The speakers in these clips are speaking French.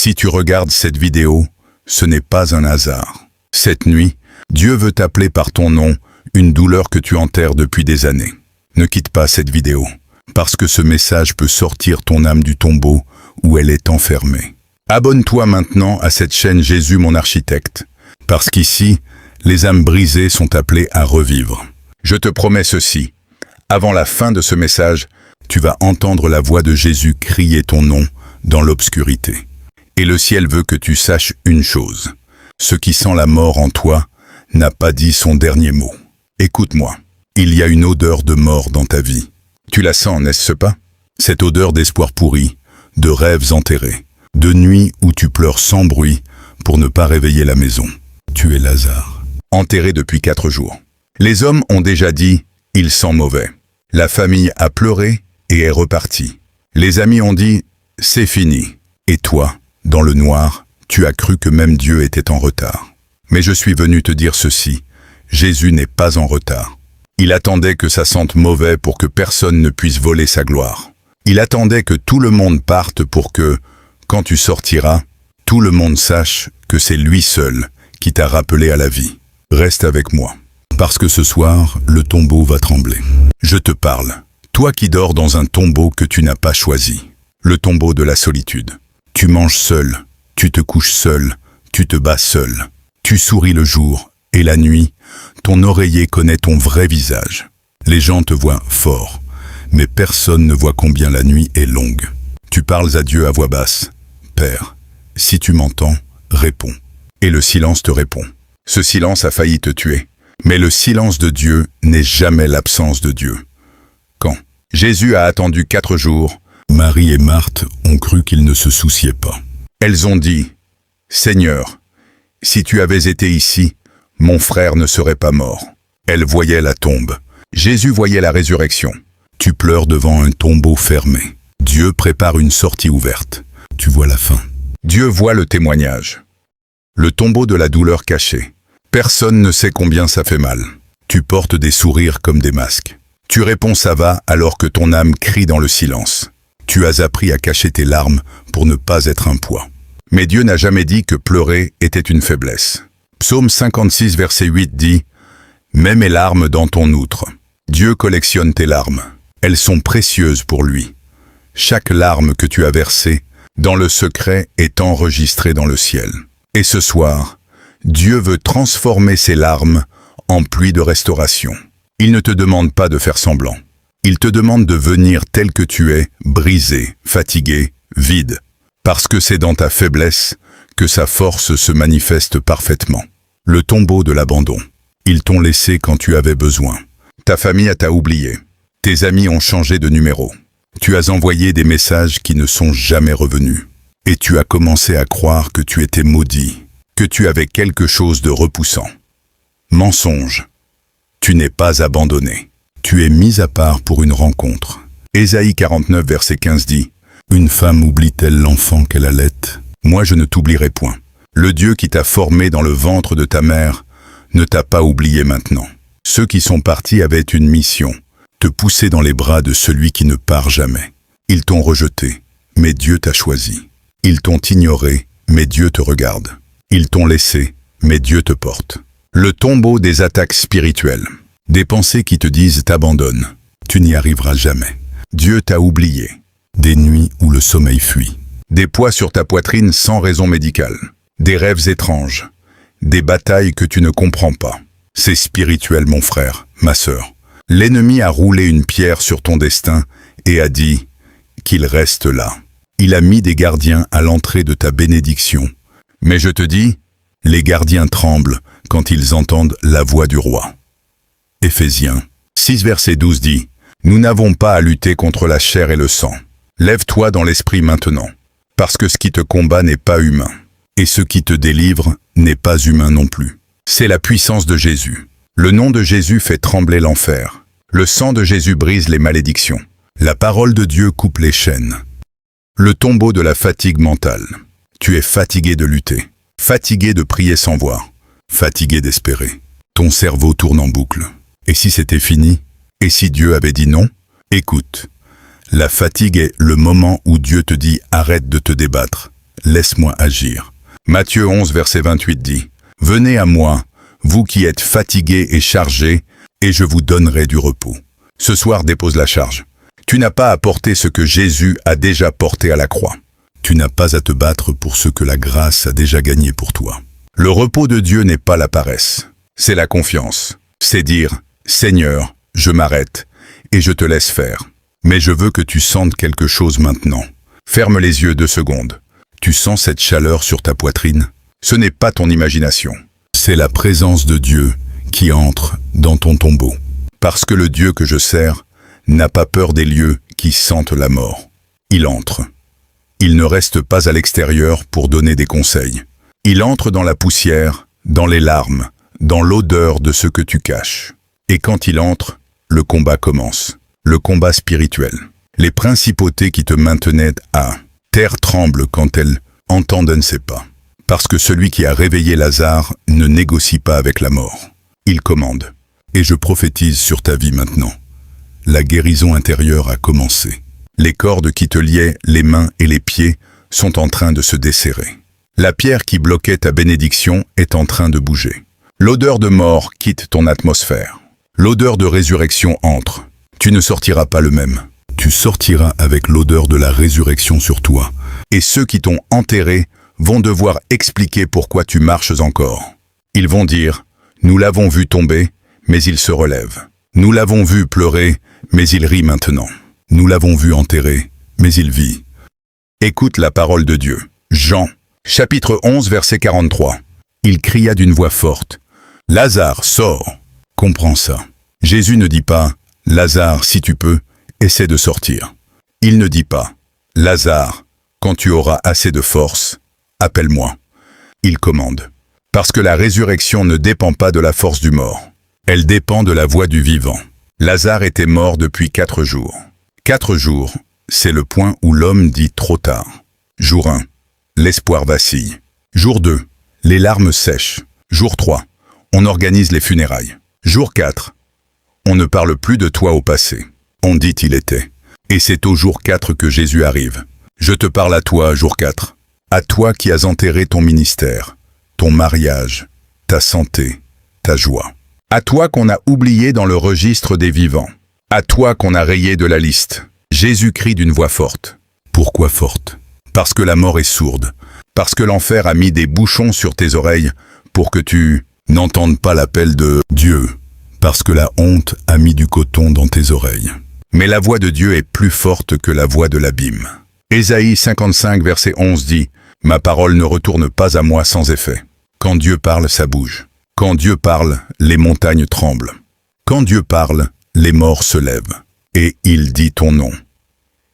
Si tu regardes cette vidéo, ce n'est pas un hasard. Cette nuit, Dieu veut t'appeler par ton nom, une douleur que tu enterres depuis des années. Ne quitte pas cette vidéo, parce que ce message peut sortir ton âme du tombeau où elle est enfermée. Abonne-toi maintenant à cette chaîne Jésus mon architecte, parce qu'ici, les âmes brisées sont appelées à revivre. Je te promets ceci, avant la fin de ce message, tu vas entendre la voix de Jésus crier ton nom dans l'obscurité. Et le ciel veut que tu saches une chose. Ce qui sent la mort en toi n'a pas dit son dernier mot. Écoute-moi, il y a une odeur de mort dans ta vie. Tu la sens, n'est-ce pas? Cette odeur d'espoir pourri, de rêves enterrés, de nuits où tu pleures sans bruit pour ne pas réveiller la maison. Tu es Lazare, enterré depuis 4 jours. Les hommes ont déjà dit « il sent mauvais ». La famille a pleuré et est repartie. Les amis ont dit « c'est fini ». Et toi, dans le noir, tu as cru que même Dieu était en retard. Mais je suis venu te dire ceci, Jésus n'est pas en retard. Il attendait que ça sente mauvais pour que personne ne puisse voler sa gloire. Il attendait que tout le monde parte pour que, quand tu sortiras, tout le monde sache que c'est lui seul qui t'a rappelé à la vie. Reste avec moi, parce que ce soir, le tombeau va trembler. Je te parle, toi qui dors dans un tombeau que tu n'as pas choisi, le tombeau de la solitude. Tu manges seul, tu te couches seul, tu te bats seul. Tu souris le jour, et la nuit, ton oreiller connaît ton vrai visage. Les gens te voient fort, mais personne ne voit combien la nuit est longue. Tu parles à Dieu à voix basse. Père, si tu m'entends, réponds. Et le silence te répond. Ce silence a failli te tuer. Mais le silence de Dieu n'est jamais l'absence de Dieu. Quand Jésus a attendu 4 jours, Marie et Marthe ont cru qu'il ne se souciait pas. Elles ont dit, « Seigneur, si tu avais été ici, mon frère ne serait pas mort. » Elles voyaient la tombe. Jésus voyait la résurrection. Tu pleures devant un tombeau fermé. Dieu prépare une sortie ouverte. Tu vois la fin. Dieu voit le témoignage. Le tombeau de la douleur cachée. Personne ne sait combien ça fait mal. Tu portes des sourires comme des masques. Tu réponds ça va alors que ton âme crie dans le silence. Tu as appris à cacher tes larmes pour ne pas être un poids. Mais Dieu n'a jamais dit que pleurer était une faiblesse. Psaume 56 verset 8 dit « Mets mes larmes dans ton outre. Dieu collectionne tes larmes. Elles sont précieuses pour lui. Chaque larme que tu as versée, dans le secret, est enregistrée dans le ciel. Et ce soir, Dieu veut transformer ces larmes en pluie de restauration. Il ne te demande pas de faire semblant. Il te demande de venir tel que tu es, brisé, fatigué, vide. Parce que c'est dans ta faiblesse que sa force se manifeste parfaitement. Le tombeau de l'abandon. Ils t'ont laissé quand tu avais besoin. Ta famille t'a oublié. Tes amis ont changé de numéro. Tu as envoyé des messages qui ne sont jamais revenus. Et tu as commencé à croire que tu étais maudit, que tu avais quelque chose de repoussant. Mensonge. Tu n'es pas abandonné. Tu es mis à part pour une rencontre. Ésaïe 49 verset 15 dit « Une femme oublie-t-elle l'enfant qu'elle allait? Moi je ne t'oublierai point. Le Dieu qui t'a formé dans le ventre de ta mère ne t'a pas oublié maintenant. Ceux qui sont partis avaient une mission, te pousser dans les bras de celui qui ne part jamais. Ils t'ont rejeté, mais Dieu t'a choisi. Ils t'ont ignoré, mais Dieu te regarde. Ils t'ont laissé, mais Dieu te porte. » Le tombeau des attaques spirituelles. Des pensées qui te disent « t'abandonne ». Tu n'y arriveras jamais. Dieu t'a oublié. Des nuits où le sommeil fuit. Des poids sur ta poitrine sans raison médicale. Des rêves étranges. Des batailles que tu ne comprends pas. C'est spirituel, mon frère, ma sœur. L'ennemi a roulé une pierre sur ton destin et a dit qu'il reste là. Il a mis des gardiens à l'entrée de ta bénédiction. Mais je te dis, les gardiens tremblent quand ils entendent la voix du roi. Éphésiens 6 verset 12 dit « Nous n'avons pas à lutter contre la chair et le sang. Lève-toi dans l'esprit maintenant, parce que ce qui te combat n'est pas humain, et ce qui te délivre n'est pas humain non plus. C'est la puissance de Jésus. Le nom de Jésus fait trembler l'enfer. Le sang de Jésus brise les malédictions. La parole de Dieu coupe les chaînes. Le tombeau de la fatigue mentale. Tu es fatigué de lutter, fatigué de prier sans voir, fatigué d'espérer. Ton cerveau tourne en boucle. Et si c'était fini? Et si Dieu avait dit non? Écoute, la fatigue est le moment où Dieu te dit « arrête de te débattre ». laisse-moi agir. Matthieu 11, verset 28 dit, « Venez à moi, vous qui êtes fatigués et chargés, et je vous donnerai du repos. » Ce soir, dépose la charge. Tu n'as pas à porter ce que Jésus a déjà porté à la croix. Tu n'as pas à te battre pour ce que la grâce a déjà gagné pour toi. Le repos de Dieu n'est pas la paresse, c'est la confiance. C'est dire, « Seigneur, je m'arrête, et je te laisse faire. Mais je veux que tu sentes quelque chose maintenant. » Ferme les yeux 2 secondes. Tu sens cette chaleur sur ta poitrine? Ce n'est pas ton imagination. C'est la présence de Dieu qui entre dans ton tombeau. Parce que le Dieu que je sers n'a pas peur des lieux qui sentent la mort. Il entre. Il ne reste pas à l'extérieur pour donner des conseils. Il entre dans la poussière, dans les larmes, dans l'odeur de ce que tu caches. Et quand il entre, le combat commence. Le combat spirituel. Les principautés qui te maintenaient à terre tremblent quand elles entendent ne sait pas. Parce que celui qui a réveillé Lazare ne négocie pas avec la mort. Il commande. Et je prophétise sur ta vie maintenant. La guérison intérieure a commencé. Les cordes qui te liaient les mains et les pieds sont en train de se desserrer. La pierre qui bloquait ta bénédiction est en train de bouger. L'odeur de mort quitte ton atmosphère. L'odeur de résurrection entre. Tu ne sortiras pas le même. Tu sortiras avec l'odeur de la résurrection sur toi. Et ceux qui t'ont enterré vont devoir expliquer pourquoi tu marches encore. Ils vont dire, nous l'avons vu tomber, mais il se relève. Nous l'avons vu pleurer, mais il rit maintenant. Nous l'avons vu enterré, mais il vit. Écoute la parole de Dieu. Jean, chapitre 11, verset 43. Il cria d'une voix forte, « Lazare, sors !» Comprends ça. Jésus ne dit pas, « Lazare, si tu peux, essaie de sortir. » Il ne dit pas, « Lazare, quand tu auras assez de force, appelle-moi. » Il commande. Parce que la résurrection ne dépend pas de la force du mort. Elle dépend de la voix du vivant. Lazare était mort depuis 4 jours. 4 jours, c'est le point où l'homme dit trop tard. Jour 1, l'espoir vacille. Jour 2, les larmes sèchent. Jour 3, on organise les funérailles. Jour 4, on ne parle plus de toi au passé. On dit il était. Et c'est au jour 4 que Jésus arrive. Je te parle à toi, jour 4. À toi qui as enterré ton ministère, ton mariage, ta santé, ta joie. À toi qu'on a oublié dans le registre des vivants. À toi qu'on a rayé de la liste. Jésus crie d'une voix forte. Pourquoi forte? Parce que la mort est sourde. Parce que l'enfer a mis des bouchons sur tes oreilles pour que tu n'entendes pas l'appel de Dieu. Parce que la honte a mis du coton dans tes oreilles. Mais la voix de Dieu est plus forte que la voix de l'abîme. Ésaïe 55, verset 11 dit, « Ma parole ne retourne pas à moi sans effet. Quand Dieu parle, ça bouge. Quand Dieu parle, les montagnes tremblent. Quand Dieu parle, les morts se lèvent. Et il dit ton nom.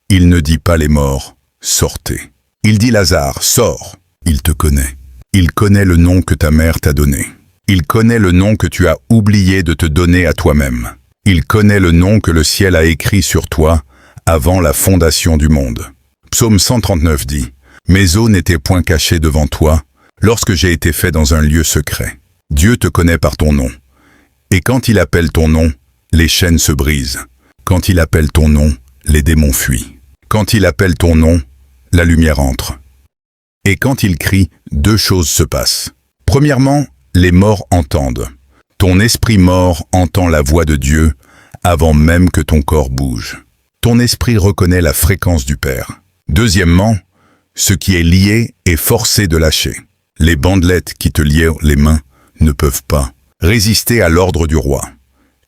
Il ne dit pas les morts, sortez. Il dit Lazare, sors. Il te connaît. Il connaît le nom que ta mère t'a donné. Il connaît le nom que tu as oublié de te donner à toi-même. Il connaît le nom que le ciel a écrit sur toi avant la fondation du monde. Psaume 139 dit, « Mes os n'étaient point cachés devant toi, lorsque j'ai été fait dans un lieu secret. » Dieu te connaît par ton nom. Et quand il appelle ton nom, les chaînes se brisent. Quand il appelle ton nom, les démons fuient. Quand il appelle ton nom, la lumière entre. Et quand il crie, 2 choses se passent. Premièrement, les morts entendent. Ton esprit mort entend la voix de Dieu avant même que ton corps bouge. Ton esprit reconnaît la fréquence du Père. Deuxièmement, ce qui est lié est forcé de lâcher. Les bandelettes qui te liaient les mains ne peuvent pas résister à l'ordre du roi.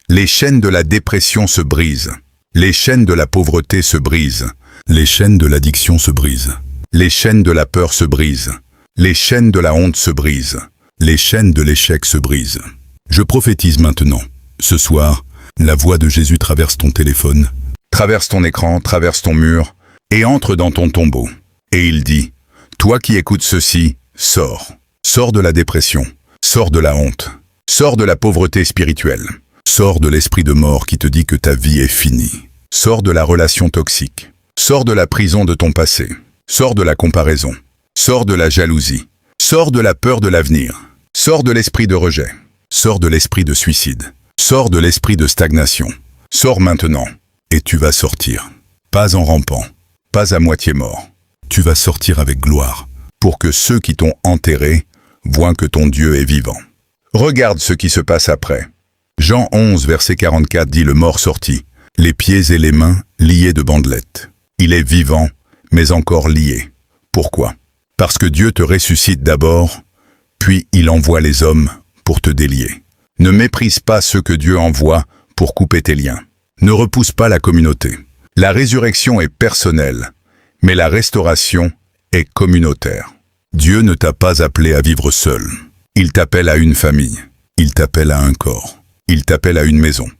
Les chaînes de la dépression se brisent. Les chaînes de la pauvreté se brisent. Les chaînes de l'addiction se brisent. Les chaînes de la peur se brisent. Les chaînes de la honte se brisent. Les chaînes de l'échec se brisent. Je prophétise maintenant. Ce soir, la voix de Jésus traverse ton téléphone, traverse ton écran, traverse ton mur et entre dans ton tombeau. Et il dit, « Toi qui écoutes ceci, sors. Sors de la dépression. Sors de la honte. Sors de la pauvreté spirituelle. Sors de l'esprit de mort qui te dit que ta vie est finie. Sors de la relation toxique. Sors de la prison de ton passé. Sors de la comparaison. Sors de la jalousie. Sors de la peur de l'avenir. Sors de l'esprit de rejet. Sors de l'esprit de suicide. Sors de l'esprit de stagnation. Sors maintenant. Et tu vas sortir. Pas en rampant. Pas à moitié mort. Tu vas sortir avec gloire. pour que ceux qui t'ont enterré voient que ton Dieu est vivant. Regarde ce qui se passe après. Jean 11, verset 44 dit: le mort sortit, les pieds et les mains liés de bandelettes. Il est vivant, mais encore lié. Pourquoi? Parce que Dieu te ressuscite d'abord, puis il envoie les hommes pour te délier. Ne méprise pas ceux que Dieu envoie pour couper tes liens. Ne repousse pas la communauté. La résurrection est personnelle, mais la restauration est communautaire. Dieu ne t'a pas appelé à vivre seul. Il t'appelle à une famille. Il t'appelle à un corps. Il t'appelle à une maison.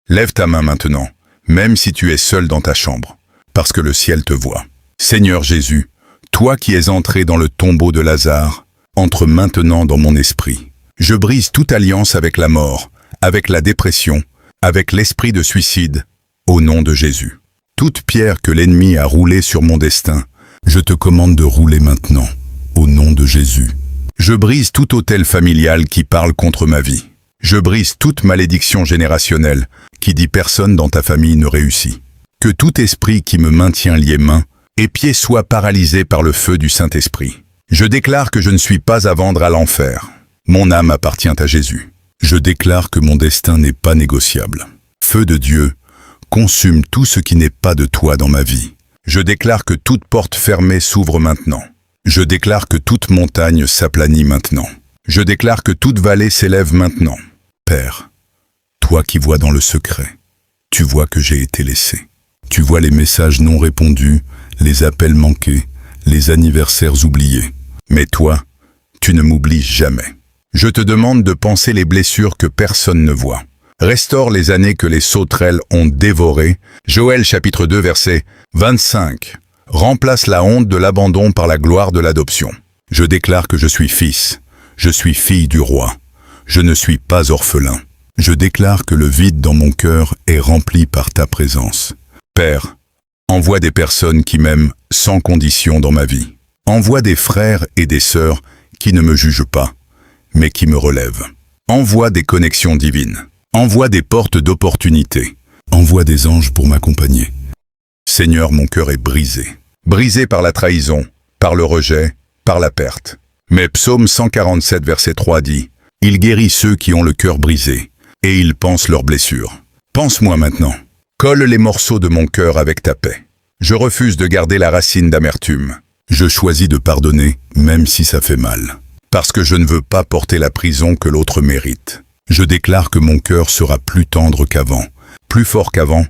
Lève ta main maintenant, même si tu es seul dans ta chambre, parce que le ciel te voit. Seigneur Jésus, toi qui es entré dans le tombeau de Lazare, entre maintenant dans mon esprit. Je brise toute alliance avec la mort, avec la dépression, avec l'esprit de suicide, au nom de Jésus. Toute pierre que l'ennemi a roulée sur mon destin, je te commande de rouler maintenant, au nom de Jésus. Je brise tout autel familial qui parle contre ma vie. Je brise toute malédiction générationnelle qui dit personne dans ta famille ne réussit. Que tout esprit qui me maintient lié mains et pieds soit paralysé par le feu du Saint-Esprit. Je déclare que je ne suis pas à vendre à l'enfer. Mon âme appartient à Jésus. Je déclare que mon destin n'est pas négociable. Feu de Dieu, consume tout ce qui n'est pas de toi dans ma vie. Je déclare que toute porte fermée s'ouvre maintenant. Je déclare que toute montagne s'aplanit maintenant. Je déclare que toute vallée s'élève maintenant. Père, toi qui vois dans le secret, tu vois que j'ai été laissé. Tu vois les messages non répondus, les appels manqués, les anniversaires oubliés. Mais toi, tu ne m'oublies jamais. Je te demande de penser les blessures que personne ne voit. Restaure les années que les sauterelles ont dévorées. Joël chapitre 2 verset 25. Remplace la honte de l'abandon par la gloire de l'adoption. Je déclare que je suis fils. Je suis fille du roi. Je ne suis pas orphelin. Je déclare que le vide dans mon cœur est rempli par ta présence. Père, envoie des personnes qui m'aiment sans condition dans ma vie. Envoie des frères et des sœurs qui ne me jugent pas, mais qui me relèvent. Envoie des connexions divines. Envoie des portes d'opportunité. Envoie des anges pour m'accompagner. Seigneur, mon cœur est brisé. Brisé par la trahison, par le rejet, par la perte. Mais Psaume 147 verset 3 dit: il guérit ceux qui ont le cœur brisé, et il pense leurs blessures. Pense-moi maintenant. Colle les morceaux de mon cœur avec ta paix. Je refuse de garder la racine d'amertume. Je choisis de pardonner, même si ça fait mal. Parce que je ne veux pas porter la prison que l'autre mérite. Je déclare que mon cœur sera plus tendre qu'avant, plus fort qu'avant,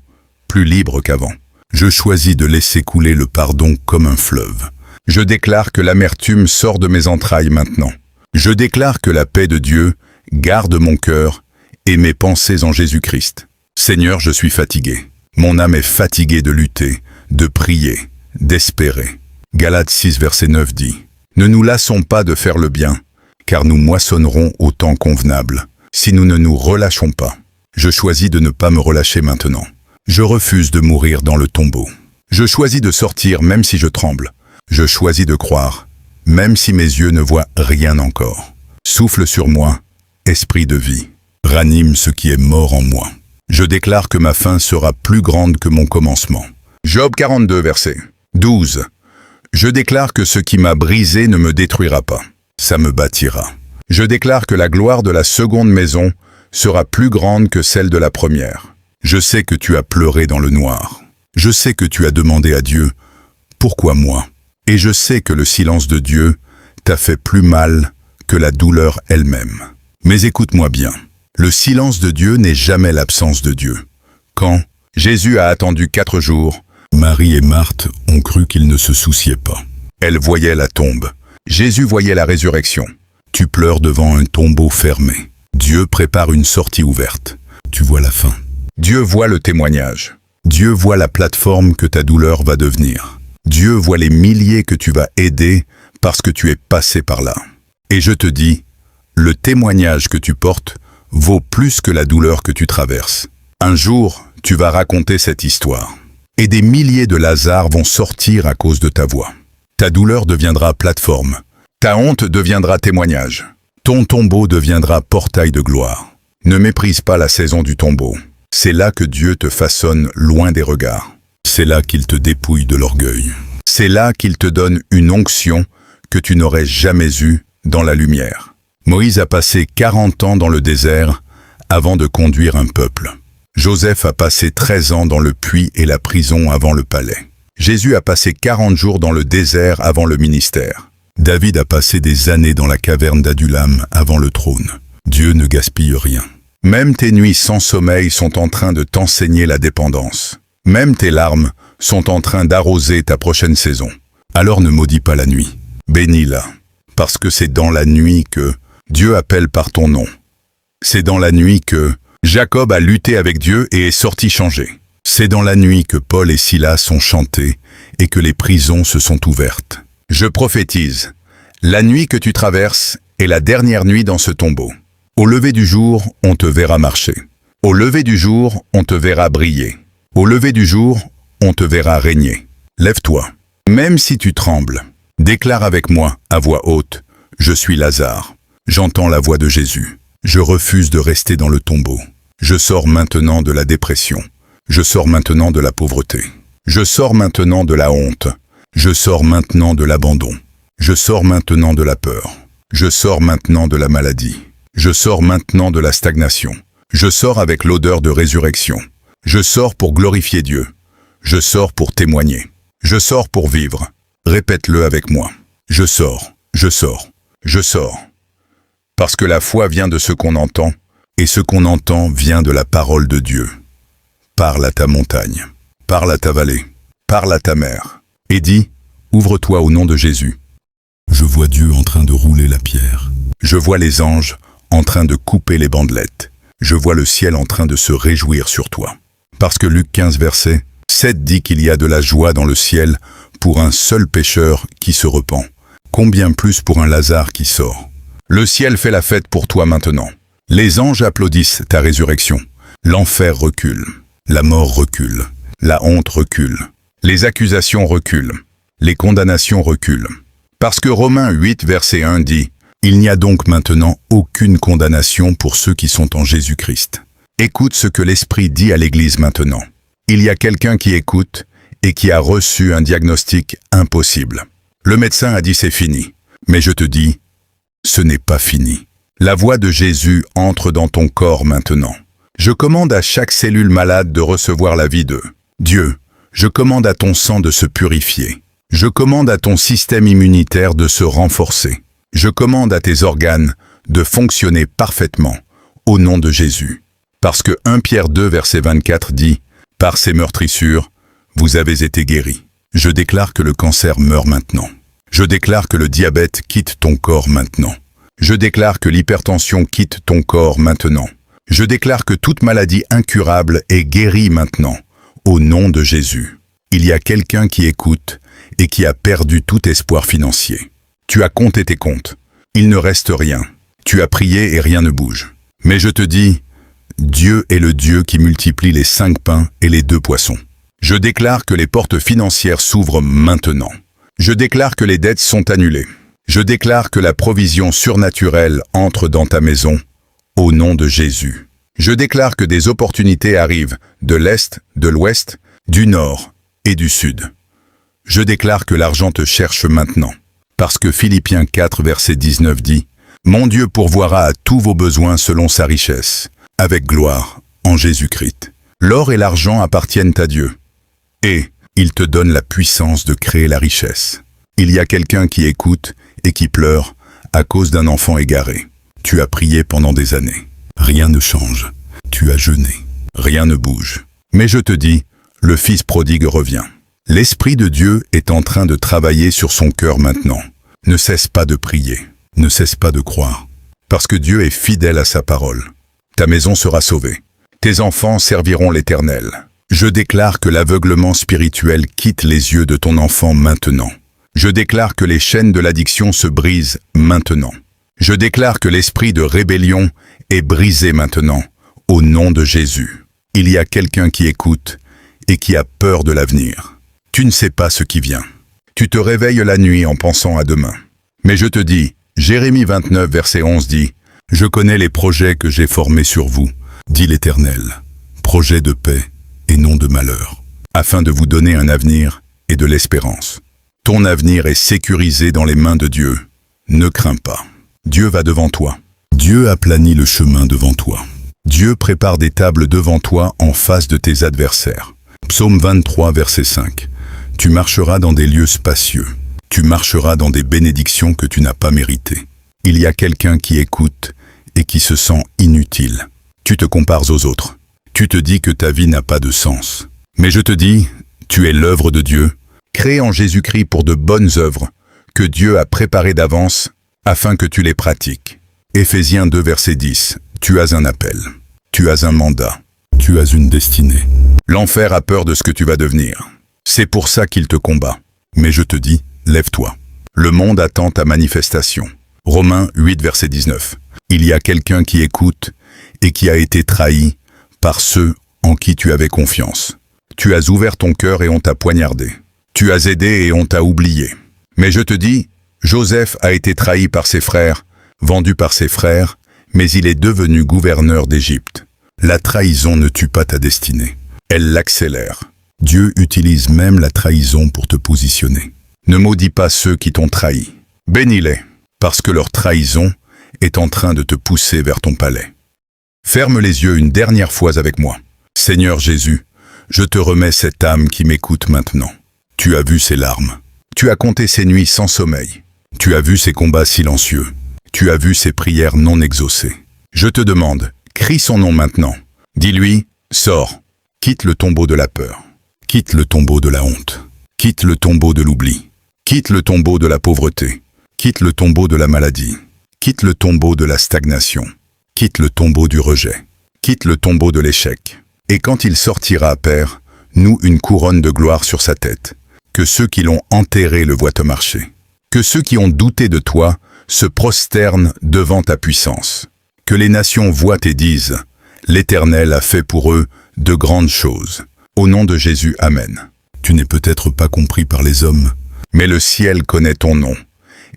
plus libre qu'avant. Je choisis de laisser couler le pardon comme un fleuve. Je déclare que l'amertume sort de mes entrailles maintenant. Je déclare que la paix de Dieu garde mon cœur et mes pensées en Jésus-Christ. Seigneur, je suis fatigué. Mon âme est fatiguée de lutter, de prier, d'espérer. Galates 6 verset 9 dit: ne nous lassons pas de faire le bien, car nous moissonnerons au temps convenable, si nous ne nous relâchons pas. Je choisis de ne pas me relâcher maintenant. Je refuse de mourir dans le tombeau. Je choisis de sortir même si je tremble. Je choisis de croire, même si mes yeux ne voient rien encore. Souffle sur moi, esprit de vie. Ranime ce qui est mort en moi. Je déclare que ma fin sera plus grande que mon commencement. Job 42 verset 12. Je déclare que ce qui m'a brisé ne me détruira pas. Ça me bâtira. Je déclare que la gloire de la seconde maison sera plus grande que celle de la première. Je sais que tu as pleuré dans le noir. Je sais que tu as demandé à Dieu: pourquoi moi? Et je sais que le silence de Dieu t'a fait plus mal que la douleur elle-même. Mais écoute-moi bien. Le silence de Dieu n'est jamais l'absence de Dieu. Quand Jésus a attendu 4 jours, Marie et Marthe ont cru qu'il ne se souciait pas. Elles voyaient la tombe. Jésus voyait la résurrection. Tu pleures devant un tombeau fermé. Dieu prépare une sortie ouverte. Tu vois la fin. Dieu voit le témoignage. Dieu voit la plateforme que ta douleur va devenir. Dieu voit les milliers que tu vas aider parce que tu es passé par là. Et je te dis, le témoignage que tu portes vaut plus que la douleur que tu traverses. Un jour, tu vas raconter cette histoire. Et des milliers de Lazare vont sortir à cause de ta voix. Ta douleur deviendra plateforme. Ta honte deviendra témoignage. Ton tombeau deviendra portail de gloire. Ne méprise pas la saison du tombeau. C'est là que Dieu te façonne loin des regards. C'est là qu'il te dépouille de l'orgueil. C'est là qu'il te donne une onction que tu n'aurais jamais eu dans la lumière. Moïse a passé 40 ans dans le désert avant de conduire un peuple. Joseph a passé 13 ans dans le puits et la prison avant le palais. Jésus a passé 40 jours dans le désert avant le ministère. David a passé des années dans la caverne d'Adulam avant le trône. Dieu ne gaspille rien. Même tes nuits sans sommeil sont en train de t'enseigner la dépendance. Même tes larmes sont en train d'arroser ta prochaine saison. Alors ne maudis pas la nuit. Bénis-la, parce que c'est dans la nuit que Dieu appelle par ton nom. C'est dans la nuit que Jacob a lutté avec Dieu et est sorti changé. C'est dans la nuit que Paul et Silas ont chanté et que les prisons se sont ouvertes. Je prophétise, la nuit que tu traverses est la dernière nuit dans ce tombeau. Au lever du jour, on te verra marcher. Au lever du jour, on te verra briller. Au lever du jour, on te verra régner. Lève-toi. Même si tu trembles, déclare avec moi, à voix haute, « Je suis Lazare. J'entends la voix de Jésus. Je refuse de rester dans le tombeau. Je sors maintenant de la dépression. Je sors maintenant de la pauvreté. Je sors maintenant de la honte. Je sors maintenant de l'abandon. Je sors maintenant de la peur. Je sors maintenant de la maladie. Je sors maintenant de la stagnation. Je sors avec l'odeur de résurrection. Je sors pour glorifier Dieu. Je sors pour témoigner. Je sors pour vivre. Répète-le avec moi. Je sors, je sors, je sors. Parce que la foi vient de ce qu'on entend, et ce qu'on entend vient de la parole de Dieu. Parle à ta montagne, parle à ta vallée, parle à ta mer, et dis, ouvre-toi au nom de Jésus. Je vois Dieu en train de rouler la pierre. Je vois les anges en train de couper les bandelettes. Je vois le ciel en train de se réjouir sur toi. Parce que Luc 15, verset 7 dit qu'il y a de la joie dans le ciel pour un seul pécheur qui se repent. Combien plus pour un Lazare qui sort. Le ciel fait la fête pour toi maintenant. Les anges applaudissent ta résurrection. L'enfer recule. La mort recule. La honte recule. Les accusations reculent. Les condamnations reculent. Parce que Romains 8, verset 1 dit « Il n'y a donc maintenant aucune condamnation pour ceux qui sont en Jésus-Christ. » Écoute ce que l'Esprit dit à l'Église maintenant. Il y a quelqu'un qui écoute et qui a reçu un diagnostic impossible. Le médecin a dit c'est fini. Mais je te dis, ce n'est pas fini. La voix de Jésus entre dans ton corps maintenant. Je commande à chaque cellule malade de recevoir la vie de Dieu. Je commande à ton sang de se purifier. Je commande à ton système immunitaire de se renforcer. Je commande à tes organes de fonctionner parfaitement, au nom de Jésus. Parce que 1 Pierre 2, verset 24 dit « Par ces meurtrissures, vous avez été guéris. » Je déclare que le cancer meurt maintenant. Je déclare que le diabète quitte ton corps maintenant. Je déclare que l'hypertension quitte ton corps maintenant. Je déclare que toute maladie incurable est guérie maintenant, au nom de Jésus. Il y a quelqu'un qui écoute et qui a perdu tout espoir financier. Tu as compté tes comptes. Il ne reste rien. Tu as prié et rien ne bouge. Mais je te dis, Dieu est le Dieu qui multiplie les 5 pains et les 2 poissons. Je déclare que les portes financières s'ouvrent maintenant. Je déclare que les dettes sont annulées. Je déclare que la provision surnaturelle entre dans ta maison, au nom de Jésus. Je déclare que des opportunités arrivent de l'Est, de l'Ouest, du Nord et du Sud. Je déclare que l'argent te cherche maintenant. Parce que Philippiens 4, verset 19 dit « Mon Dieu pourvoira à tous vos besoins selon sa richesse, avec gloire, en Jésus-Christ. » L'or et l'argent appartiennent à Dieu. Et il te donne la puissance de créer la richesse. Il y a quelqu'un qui écoute et qui pleure à cause d'un enfant égaré. Tu as prié pendant des années. Rien ne change. Tu as jeûné. Rien ne bouge. Mais je te dis, le Fils prodigue revient. L'Esprit de Dieu est en train de travailler sur son cœur maintenant. Ne cesse pas de prier. Ne cesse pas de croire. Parce que Dieu est fidèle à sa parole. Ta maison sera sauvée. Tes enfants serviront l'Éternel. Je déclare que l'aveuglement spirituel quitte les yeux de ton enfant maintenant. Je déclare que les chaînes de l'addiction se brisent maintenant. Je déclare que l'esprit de rébellion est brisé maintenant, au nom de Jésus. Il y a quelqu'un qui écoute et qui a peur de l'avenir. Tu ne sais pas ce qui vient. Tu te réveilles la nuit en pensant à demain. Mais je te dis, Jérémie 29, verset 11 dit « Je connais les projets que j'ai formés sur vous, dit l'Éternel, projets de paix et non de malheur, afin de vous donner un avenir et de l'espérance. » Ton avenir est sécurisé dans les mains de Dieu. Ne crains pas. Dieu va devant toi. Dieu aplanit le chemin devant toi. Dieu prépare des tables devant toi en face de tes adversaires. Psaume 23, verset 5. Tu marcheras dans des lieux spacieux. Tu marcheras dans des bénédictions que tu n'as pas méritées. Il y a quelqu'un qui écoute et qui se sent inutile. Tu te compares aux autres. Tu te dis que ta vie n'a pas de sens. Mais je te dis, tu es l'œuvre de Dieu, créée en Jésus-Christ pour de bonnes œuvres, que Dieu a préparées d'avance afin que tu les pratiques. Éphésiens 2, verset 10. Tu as un appel. Tu as un mandat. Tu as une destinée. L'enfer a peur de ce que tu vas devenir. C'est pour ça qu'il te combat. Mais je te dis, lève-toi. Le monde attend ta manifestation. Romains 8, verset 19. Il y a quelqu'un qui écoute et qui a été trahi par ceux en qui tu avais confiance. Tu as ouvert ton cœur et on t'a poignardé. Tu as aidé et on t'a oublié. Mais je te dis, Joseph a été trahi par ses frères, vendu par ses frères, mais il est devenu gouverneur d'Égypte. La trahison ne tue pas ta destinée. Elle l'accélère. Dieu utilise même la trahison pour te positionner. Ne maudis pas ceux qui t'ont trahi. Bénis-les, parce que leur trahison est en train de te pousser vers ton palais. Ferme les yeux une dernière fois avec moi. Seigneur Jésus, je te remets cette âme qui m'écoute maintenant. Tu as vu ses larmes. Tu as compté ses nuits sans sommeil. Tu as vu ses combats silencieux. Tu as vu ses prières non exaucées. Je te demande, crie son nom maintenant. Dis-lui, sors. Quitte le tombeau de la peur. Quitte le tombeau de la honte. Quitte le tombeau de l'oubli. Quitte le tombeau de la pauvreté. Quitte le tombeau de la maladie. Quitte le tombeau de la stagnation. Quitte le tombeau du rejet. Quitte le tombeau de l'échec. Et quand il sortira, Père, noue une couronne de gloire sur sa tête. Que ceux qui l'ont enterré le voient te marcher. Que ceux qui ont douté de toi se prosternent devant ta puissance. Que les nations voient et disent, l'Éternel a fait pour eux de grandes choses. Au nom de Jésus, Amen. Tu n'es peut-être pas compris par les hommes, mais le ciel connaît ton nom.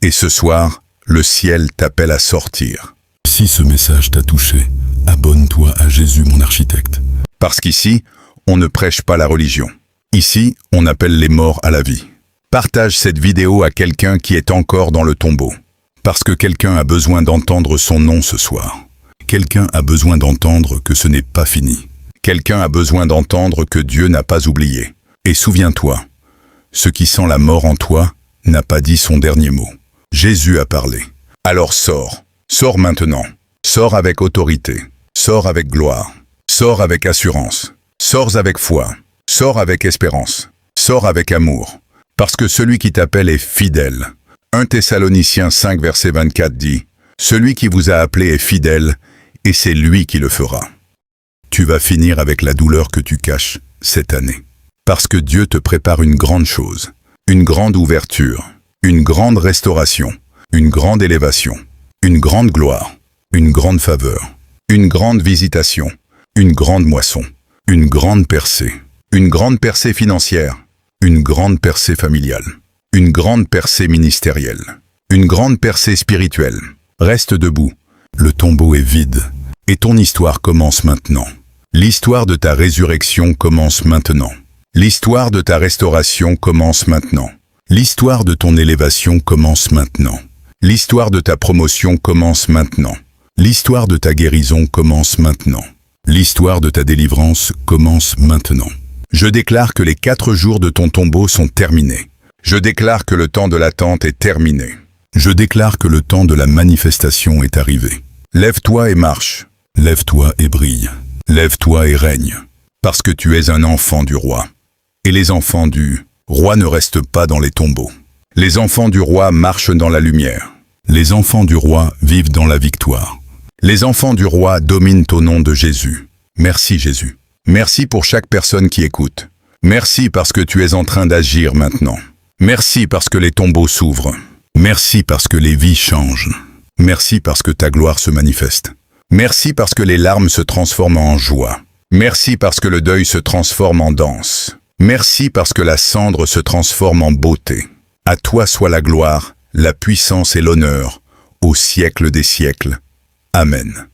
Et ce soir, le ciel t'appelle à sortir. Si ce message t'a touché, abonne-toi à Jésus mon architecte. Parce qu'ici, on ne prêche pas la religion. Ici, on appelle les morts à la vie. Partage cette vidéo à quelqu'un qui est encore dans le tombeau. Parce que quelqu'un a besoin d'entendre son nom ce soir. Quelqu'un a besoin d'entendre que ce n'est pas fini. Quelqu'un a besoin d'entendre que Dieu n'a pas oublié. Et souviens-toi, ce qui sent la mort en toi n'a pas dit son dernier mot. Jésus a parlé. Alors sors. Sors maintenant. Sors avec autorité. Sors avec gloire. Sors avec assurance. Sors avec foi. Sors avec espérance. Sors avec amour. Parce que celui qui t'appelle est fidèle. 1 Thessaloniciens 5, verset 24 dit, « Celui qui vous a appelé est fidèle, et c'est lui qui le fera. » Tu vas finir avec la douleur que tu caches cette année. Parce que Dieu te prépare une grande chose, une grande ouverture, une grande restauration, une grande élévation, une grande gloire, une grande faveur, une grande visitation, une grande moisson, une grande percée financière, une grande percée familiale, une grande percée ministérielle, une grande percée spirituelle. Reste debout, le tombeau est vide, et ton histoire commence maintenant. L'histoire de ta résurrection commence maintenant. L'histoire de ta restauration commence maintenant. L'histoire de ton élévation commence maintenant. L'histoire de ta promotion commence maintenant. L'histoire de ta guérison commence maintenant. L'histoire de ta délivrance commence maintenant. Je déclare que les 4 jours de ton tombeau sont terminés. Je déclare que le temps de l'attente est terminé. Je déclare que le temps de la manifestation est arrivé. Lève-toi et marche. Lève-toi et brille. Lève-toi et règne. Parce que tu es un enfant du roi. Et les enfants du roi ne restent pas dans les tombeaux. Les enfants du roi marchent dans la lumière. Les enfants du roi vivent dans la victoire. Les enfants du roi dominent au nom de Jésus. Merci Jésus. Merci pour chaque personne qui écoute. Merci parce que tu es en train d'agir maintenant. Merci parce que les tombeaux s'ouvrent. Merci parce que les vies changent. Merci parce que ta gloire se manifeste. Merci parce que les larmes se transforment en joie. Merci parce que le deuil se transforme en danse. Merci parce que la cendre se transforme en beauté. À toi soit la gloire, la puissance et l'honneur, au siècle des siècles. Amen.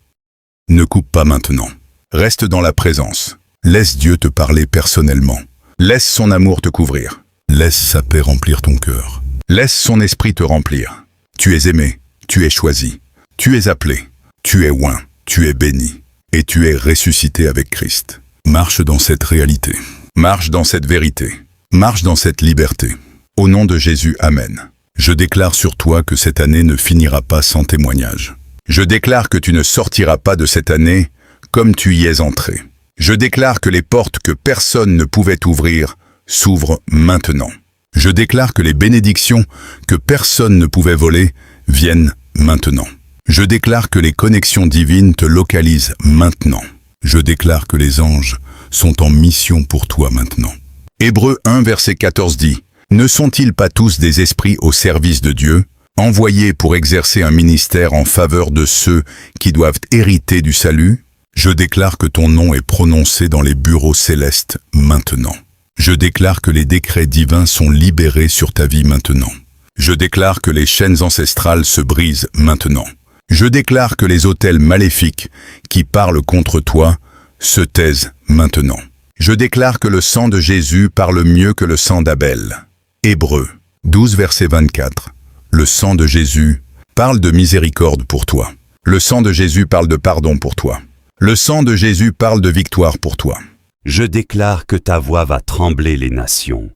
Ne coupe pas maintenant. Reste dans la présence. Laisse Dieu te parler personnellement. Laisse son amour te couvrir. Laisse sa paix remplir ton cœur. Laisse son esprit te remplir. Tu es aimé, tu es choisi, tu es appelé, tu es oint, tu es béni, et tu es ressuscité avec Christ. Marche dans cette réalité. Marche dans cette vérité. Marche dans cette liberté. Au nom de Jésus, Amen. Je déclare sur toi que cette année ne finira pas sans témoignage. Je déclare que tu ne sortiras pas de cette année comme tu y es entré. Je déclare que les portes que personne ne pouvait ouvrir s'ouvrent maintenant. Je déclare que les bénédictions que personne ne pouvait voler viennent maintenant. Je déclare que les connexions divines te localisent maintenant. Je déclare que les anges sont en mission pour toi maintenant. Hébreux 1 verset 14 dit « Ne sont-ils pas tous des esprits au service de Dieu, envoyés pour exercer un ministère en faveur de ceux qui doivent hériter du salut ?» Je déclare que ton nom est prononcé dans les bureaux célestes maintenant. Je déclare que les décrets divins sont libérés sur ta vie maintenant. Je déclare que les chaînes ancestrales se brisent maintenant. Je déclare que les autels maléfiques qui parlent contre toi se taisent maintenant. Je déclare que le sang de Jésus parle mieux que le sang d'Abel. Hébreux 12 verset 24. Le sang de Jésus parle de miséricorde pour toi. Le sang de Jésus parle de pardon pour toi. Le sang de Jésus parle de victoire pour toi. Je déclare que ta voix va trembler les nations.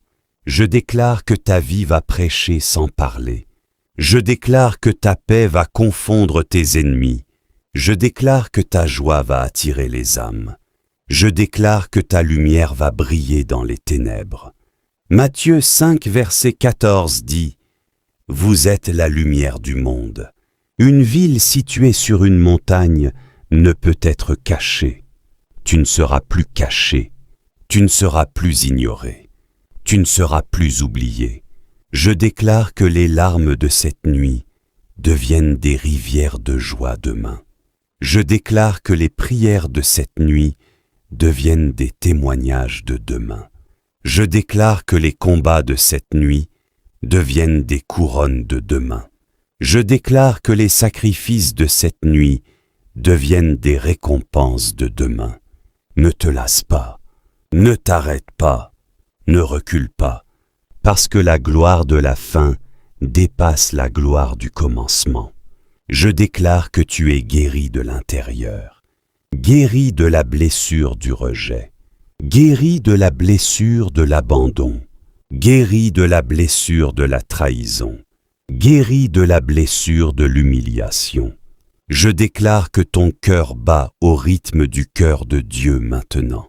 Je déclare que ta vie va prêcher sans parler. Je déclare que ta paix va confondre tes ennemis. Je déclare que ta joie va attirer les âmes. Je déclare que ta lumière va briller dans les ténèbres. Matthieu 5 verset 14 dit « Vous êtes la lumière du monde. Une ville située sur une montagne ne peut être cachée. Tu ne seras plus caché. Tu ne seras plus ignoré. Tu ne seras plus oublié. Je déclare que les larmes de cette nuit deviennent des rivières de joie demain. Je déclare que les prières de cette nuit deviennent des témoignages de demain. Je déclare que les combats de cette nuit deviennent des couronnes de demain. Je déclare que les sacrifices de cette nuit deviennent des récompenses de demain. Ne te lasse pas, ne t'arrête pas, ne recule pas, parce que la gloire de la fin dépasse la gloire du commencement. Je déclare que tu es guéri de l'intérieur, guéri de la blessure du rejet, guéri de la blessure de l'abandon, guéri de la blessure de la trahison, guéri de la blessure de l'humiliation. Je déclare que ton cœur bat au rythme du cœur de Dieu maintenant.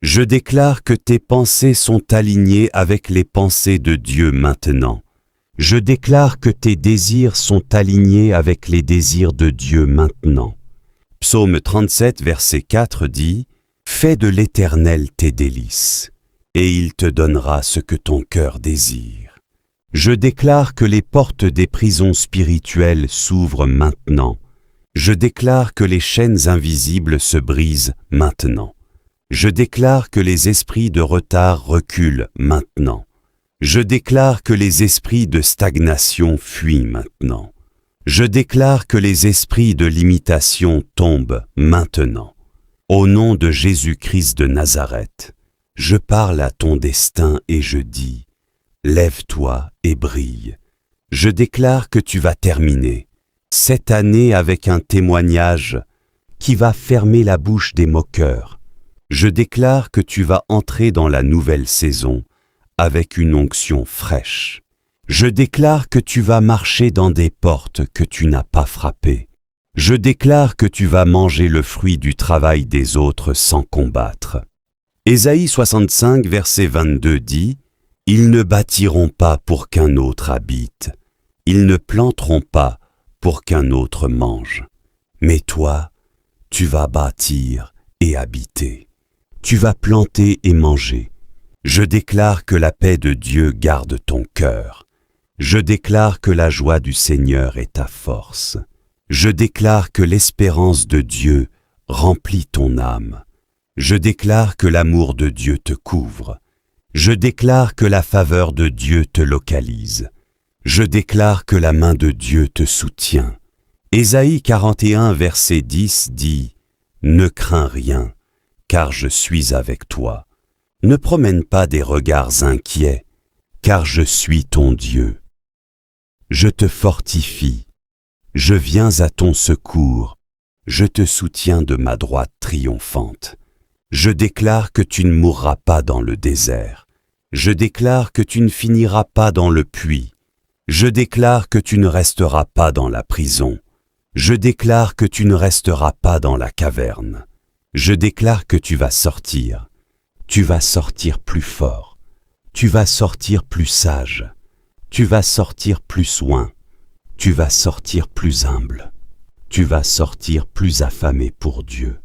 Je déclare que tes pensées sont alignées avec les pensées de Dieu maintenant. Je déclare que tes désirs sont alignés avec les désirs de Dieu maintenant. Psaume 37, verset 4 dit « Fais de l'Éternel tes délices, et il te donnera ce que ton cœur désire. » Je déclare que les portes des prisons spirituelles s'ouvrent maintenant. Je déclare que les chaînes invisibles se brisent maintenant. Je déclare que les esprits de retard reculent maintenant. Je déclare que les esprits de stagnation fuient maintenant. Je déclare que les esprits de limitation tombent maintenant. Au nom de Jésus-Christ de Nazareth, je parle à ton destin et je dis, lève-toi et brille. Je déclare que tu vas terminer cette année avec un témoignage qui va fermer la bouche des moqueurs. Je déclare que tu vas entrer dans la nouvelle saison avec une onction fraîche. Je déclare que tu vas marcher dans des portes que tu n'as pas frappées. Je déclare que tu vas manger le fruit du travail des autres sans combattre. Ésaïe 65, verset 22 dit « Ils ne bâtiront pas pour qu'un autre habite. Ils ne planteront pas pour qu'un autre mange. Mais toi, tu vas bâtir et habiter. Tu vas planter et manger. Je déclare que la paix de Dieu garde ton cœur. Je déclare que la joie du Seigneur est ta force. Je déclare que l'espérance de Dieu remplit ton âme. Je déclare que l'amour de Dieu te couvre. Je déclare que la faveur de Dieu te localise. Je déclare que la main de Dieu te soutient. Ésaïe 41, verset 10 dit « Ne crains rien, car je suis avec toi. Ne promène pas des regards inquiets, car je suis ton Dieu. Je te fortifie, je viens à ton secours, je te soutiens de ma droite triomphante. Je déclare que tu ne mourras pas dans le désert. Je déclare que tu ne finiras pas dans le puits. Je déclare que tu ne resteras pas dans la prison. Je déclare que tu ne resteras pas dans la caverne. Je déclare que tu vas sortir. Tu vas sortir plus fort. Tu vas sortir plus sage. Tu vas sortir plus soin. Tu vas sortir plus humble. Tu vas sortir plus affamé pour Dieu.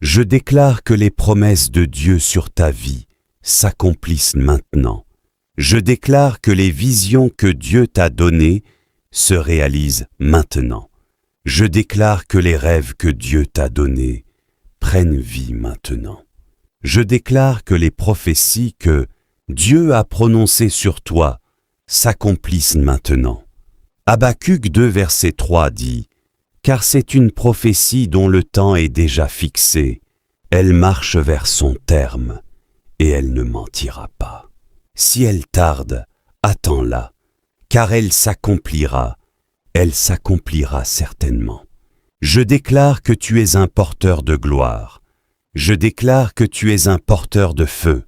Je déclare que les promesses de Dieu sur ta vie s'accomplissent maintenant. Je déclare que les visions que Dieu t'a données se réalisent maintenant. Je déclare que les rêves que Dieu t'a donnés prennent vie maintenant. Je déclare que les prophéties que Dieu a prononcées sur toi s'accomplissent maintenant. Habacuc 2 verset 3 dit « Car c'est une prophétie dont le temps est déjà fixé, elle marche vers son terme, et elle ne mentira pas. Si elle tarde, attends-la, car elle s'accomplira certainement. Je déclare que tu es un porteur de gloire. Je déclare que tu es un porteur de feu.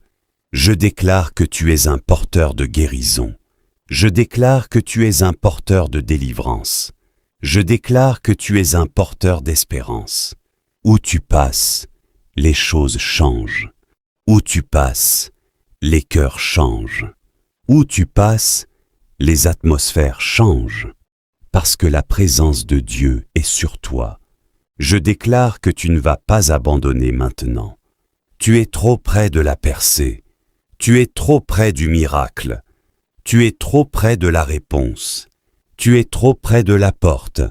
Je déclare que tu es un porteur de guérison. Je déclare que tu es un porteur de délivrance. Je déclare que tu es un porteur d'espérance. Où tu passes, les choses changent. Où tu passes, les cœurs changent. Où tu passes, les atmosphères changent. Parce que la présence de Dieu est sur toi. Je déclare que tu ne vas pas abandonner maintenant. Tu es trop près de la percée. Tu es trop près du miracle. Tu es trop près de la réponse. Tu es trop près de la porte.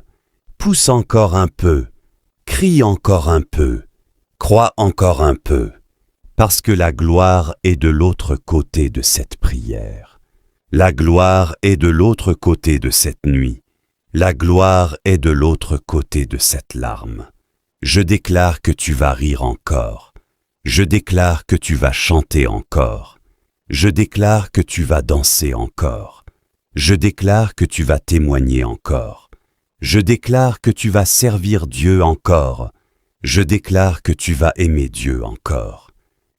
Pousse encore un peu. Crie encore un peu. Crois encore un peu. Parce que la gloire est de l'autre côté de cette prière. La gloire est de l'autre côté de cette nuit. La gloire est de l'autre côté de cette larme. Je déclare que tu vas rire encore. Je déclare que tu vas chanter encore. Je déclare que tu vas danser encore. Je déclare que tu vas témoigner encore. Je déclare que tu vas servir Dieu encore. Je déclare que tu vas aimer Dieu encore.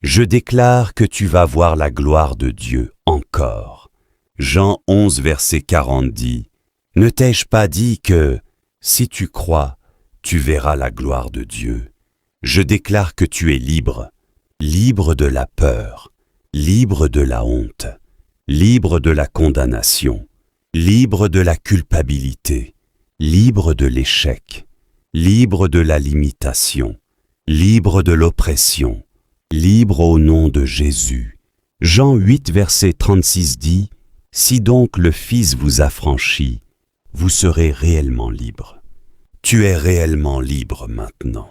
Je déclare que tu vas voir la gloire de Dieu encore. Jean 11 verset 40 dit « Ne t'ai-je pas dit que, si tu crois, tu verras la gloire de Dieu? Je déclare que tu es libre, libre de la peur, libre de la honte, libre de la condamnation, libre de la culpabilité, libre de l'échec, libre de la limitation, libre de l'oppression, libre au nom de Jésus. » Jean 8 verset 36 dit « Si donc le Fils vous affranchit, vous serez réellement libre. » Tu es réellement libre maintenant.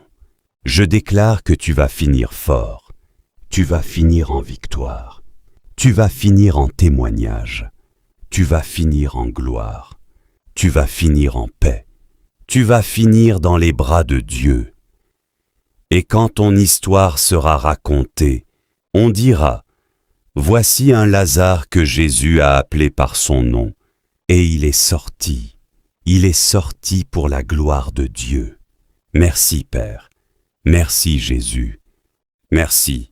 Je déclare que tu vas finir fort. Tu vas finir en victoire. Tu vas finir en témoignage. Tu vas finir en gloire. Tu vas finir en paix. Tu vas finir dans les bras de Dieu. Et quand ton histoire sera racontée, on dira « Voici un Lazare que Jésus a appelé par son nom, et il est sorti. Il est sorti pour la gloire de Dieu. Merci Père. Merci Jésus. Merci.